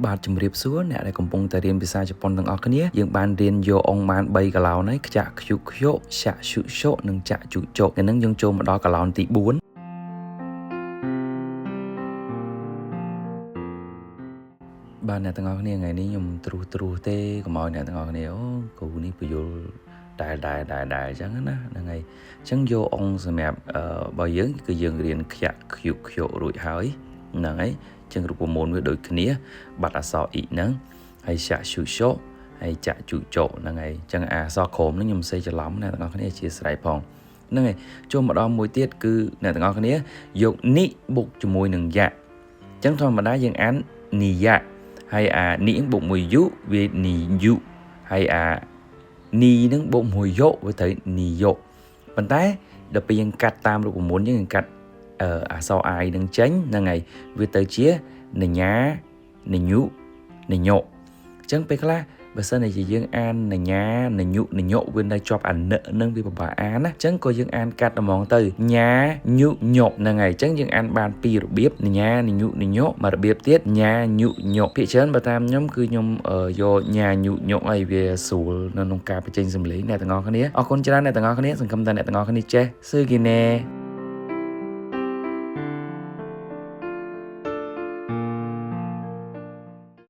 បាទជំរាបសួរអ្នកដែលកំពុងតែរៀនភាសាជប៉ុនទាំងអស់គ្នាយើងបានរៀនយកអង្គបាន3កន្លោនហើយខ្ចាក់ខ្យុខ្យក់ឆាក់ឈុឈក់និងចាក់ជុចុកថ្ងៃនេះយើងចូលមកដល់កន្លោនទី4បាទអ្នកទាំងអស់គ្នាថ្ងៃនេះខ្ញុំត្រួសទេកុំឲ្យអ្នកទាំងអស់គ្នាអូគ្រូនេះពយល់ដែលអញ្ចឹងណាហ្នឹងហើយអញ្ចឹងយកអង្គសម្រាប់របស់យើងគឺយើងរៀនខ្ចាក់ខ្យុខ្យក់រួចហើយហ្នឹងហើយចឹងរូបមន្តវាដូចគ្នាបាត់អក្សរអ៊ីហ្នឹងហើយឆាក់ឈូឈូហើយចាក់ជូចុហ្នឹងហើយចឹងអក្សរក្រោមហ្នឹងខ្ញុំសេច្រឡំអ្នកទាំងអស់គ្នាអធិស្ឋានផងហ្នឹងហើយចូលមកដល់មួយទៀតគឺអ្នកទាំងអស់គ្នាយកនិបុកជាមួយនឹងយៈចឹងធម្មតាយើងអាននិយៈហើយអានិបុកមួយយុវានិយុហើយអានីនឹងបុកមួយយុវាត្រូវនិយុប៉ុន្តែដល់ពេលយើងកាត់តាមរូបមន្តយើងកាត់អក្សរអាយនឹងចេញហ្នឹងហើយវាទៅជានញ្ញានញុនញុអញ្ចឹងពេលខ្លះបើសិនជាយើងអាននញ្ញានញុនញុវានៅជាប់អានិនឹងវាពិបាកអានណាអញ្ចឹងក៏យើងអានកាត់ហ្មងទៅញ៉ាញុញុហ្នឹងហើយអញ្ចឹងយើងអានបានពីររបៀបនញ្ញានញុនញុមួយរបៀបទៀតញ៉ាញុញុភាគច្រើនបើតាមខ្ញុំគឺខ្ញុំយកញ៉ាញុញុឲ្យវាស្រួលនៅក្នុងការបញ្ចេញសំឡេងអ្នកទាំងអស់គ្នាអរគុណច្រើនអ្នកទាំងអស់គ្នាសង្ឃឹមថាអ្នកទាំងអស់គ្នាចេះស៊ឺគីណេ